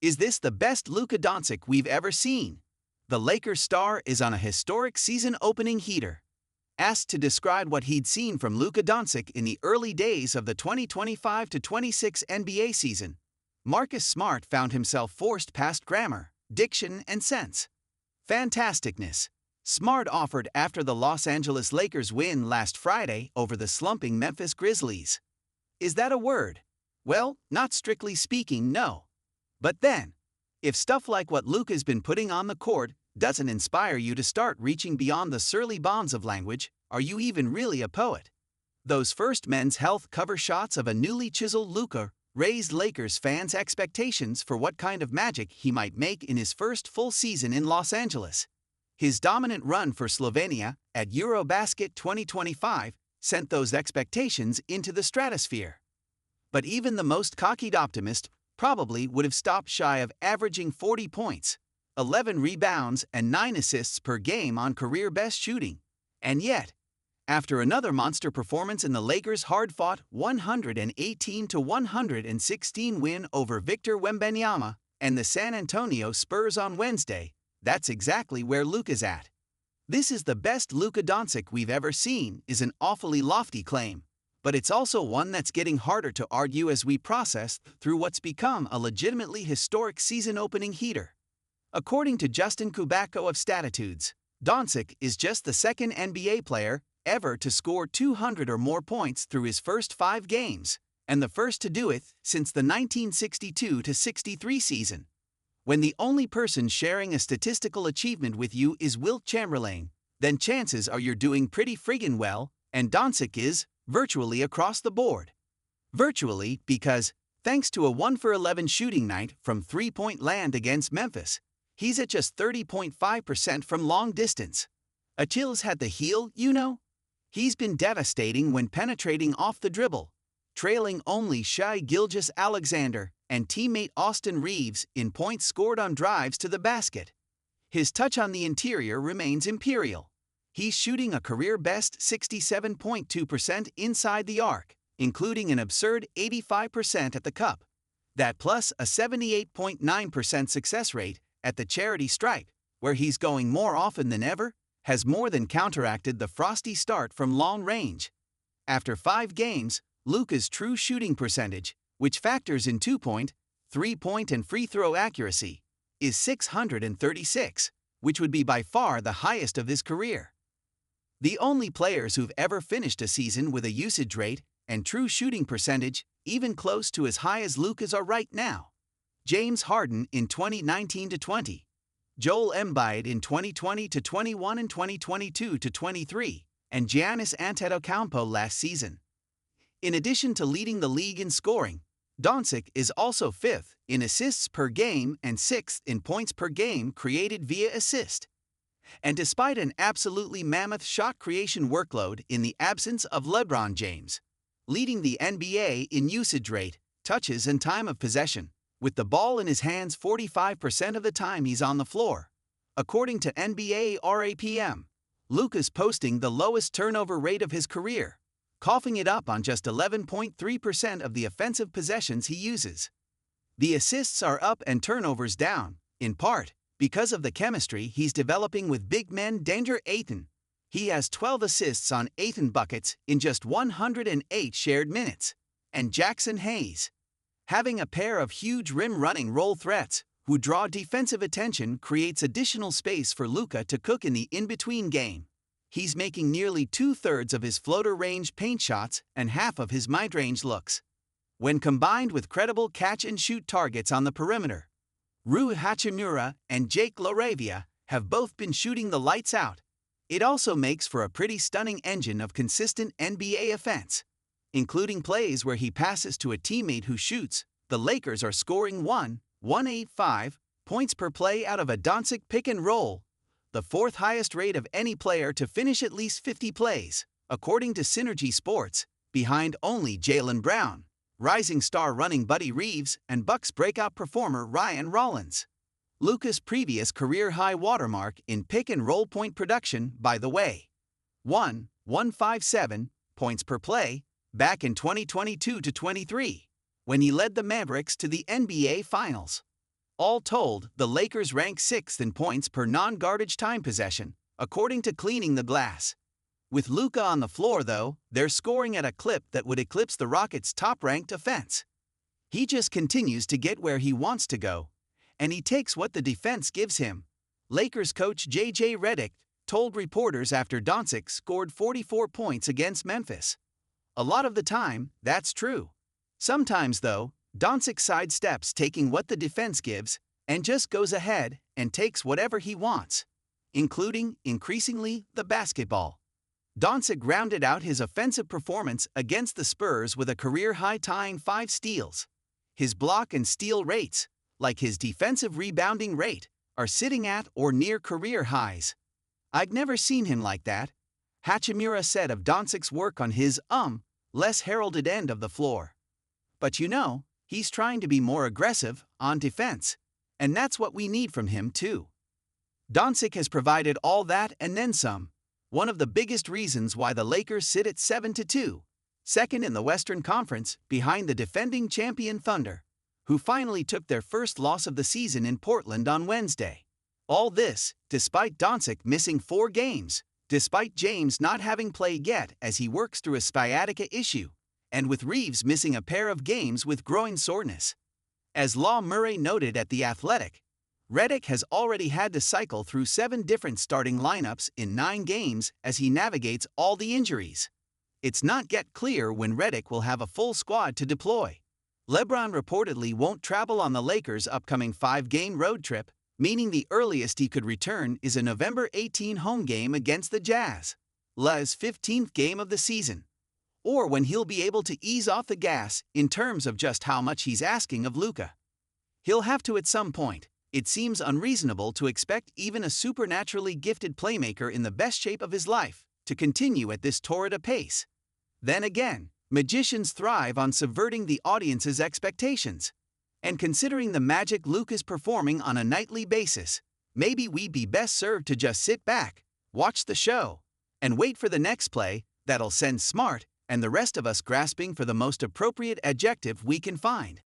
Is this the best Luka Doncic we've ever seen? The Lakers star is on a historic season-opening heater. Asked to describe what he'd seen from Luka Doncic in the early days of the 2025-26 NBA season, Marcus Smart found himself forced past grammar, diction, and sense. Fantasticness. Smart offered after the Los Angeles Lakers win last Friday over the slumping Memphis Grizzlies. Is that a word? Well, not strictly speaking, no. But then, if stuff like what Luka's been putting on the court doesn't inspire you to start reaching beyond the surly bounds of language, are you even really a poet? Those first Men's Health cover shots of a newly chiseled Luka raised Lakers fans' expectations for what kind of magic he might make in his first full season in Los Angeles. His dominant run for Slovenia at Eurobasket 2025 sent those expectations into the stratosphere. But even the most cocky optimist probably would have stopped shy of averaging 40 points, 11 rebounds, and 9 assists per game on career-best shooting. And yet, after another monster performance in the Lakers' hard-fought 118-116 win over Victor Wembanyama and the San Antonio Spurs on Wednesday, that's exactly where Luka's at. This is the best Luka Doncic we've ever seen is an awfully lofty claim, but it's also one that's getting harder to argue as we process through what's become a legitimately historic season-opening heater. According to Justin Kubacko of Statitudes, Doncic is just the second NBA player ever to score 200 or more points through his first 5 games, and the first to do it since the 1962-63 season. When the only person sharing a statistical achievement with you is Wilt Chamberlain, then chances are you're doing pretty friggin' well, and Doncic is virtually across the board. Virtually because, thanks to a 1-for-11 shooting night from three-point land against Memphis, he's at just 30.5% from long distance. Achilles had the heel, you know? He's been devastating when penetrating off the dribble, trailing only Shai Gilgeous-Alexander and teammate Austin Reeves in points scored on drives to the basket. His touch on the interior remains imperial. He's shooting a career-best 67.2% inside the arc, including an absurd 85% at the cup. That plus a 78.9% success rate at the charity stripe, where he's going more often than ever, has more than counteracted the frosty start from long range. After 5 games, Luka's true shooting percentage, which factors in 2-point, 3-point, and free throw accuracy, is 636, which would be by far the highest of his career. The only players who've ever finished a season with a usage rate and true shooting percentage even close to as high as Luka's are right now: James Harden in 2019-20, Joel Embiid in 2020-21 and 2022-23, and Giannis Antetokounmpo last season. In addition to leading the league in scoring, Doncic is also 5th in assists per game and 6th in points per game created via assist. And despite an absolutely mammoth shot creation workload in the absence of LeBron James, leading the NBA in usage rate, touches, and time of possession, with the ball in his hands 45% of the time he's on the floor. According to NBA RAPM, Luka's posting the lowest turnover rate of his career, coughing it up on just 11.3% of the offensive possessions he uses. The assists are up and turnovers down, in part because of the chemistry he's developing with big men Danger Ayton. He has 12 assists on Ayton buckets in just 108 shared minutes. And Jackson Hayes. Having a pair of huge rim-running roll threats who draw defensive attention creates additional space for Luka to cook in the in-between game. He's making nearly 2/3 of his floater-range paint shots and half of his mid-range looks. When combined with credible catch-and-shoot targets on the perimeter, Rui Hachimura and Jake LaRavia have both been shooting the lights out. It also makes for a pretty stunning engine of consistent NBA offense. Including plays where he passes to a teammate who shoots, the Lakers are scoring 1.85 points per play out of a Doncic pick and roll, the 4th highest rate of any player to finish at least 50 plays, according to Synergy Sports, behind only Jaylen Brown, rising star running Buddy Reeves, and Bucks breakout performer Ryan Rollins. Luka's previous career-high watermark in pick-and-roll point production, by the way, 1.157 points per play, back in 2022-23, when he led the Mavericks to the NBA Finals. All told, the Lakers rank 6th in points per non-garbage time possession, according to Cleaning the Glass. With Luka on the floor, though, they're scoring at a clip that would eclipse the Rockets' top-ranked offense. He just continues to get where he wants to go, and he takes what the defense gives him. Lakers coach J.J. Redick told reporters after Doncic scored 44 points against Memphis. A lot of the time, that's true. Sometimes, though, Doncic sidesteps taking what the defense gives and just goes ahead and takes whatever he wants, including, increasingly, the basketball. Doncic rounded out his offensive performance against the Spurs with a career-high tying 5 steals. His block and steal rates, like his defensive rebounding rate, are sitting at or near career highs. "I've never seen him like that," Hachimura said of Doncic's work on his, less heralded end of the floor. "But he's trying to be more aggressive on defense, and that's what we need from him too." Doncic has provided all that and then some. One of the biggest reasons why the Lakers sit at 7-2, second in the Western Conference behind the defending champion Thunder, who finally took their first loss of the season in Portland on Wednesday. All this, despite Doncic missing 4 games, despite James not having played yet as he works through a sciatica issue, and with Reeves missing a pair of games with groin soreness. As Law Murray noted at The Athletic, Redick has already had to cycle through 7 different starting lineups in 9 games as he navigates all the injuries. It's not yet clear when Redick will have a full squad to deploy. LeBron reportedly won't travel on the Lakers' upcoming 5-game road trip, meaning the earliest he could return is a November 18 home game against the Jazz, La's 15th game of the season, or when he'll be able to ease off the gas in terms of just how much he's asking of Luka. He'll have to at some point. It seems unreasonable to expect even a supernaturally gifted playmaker in the best shape of his life to continue at this torrid a pace. Then again, magicians thrive on subverting the audience's expectations. And considering the magic Luka is performing on a nightly basis, maybe we'd be best served to just sit back, watch the show, and wait for the next play that'll send smart and the rest of us grasping for the most appropriate adjective we can find.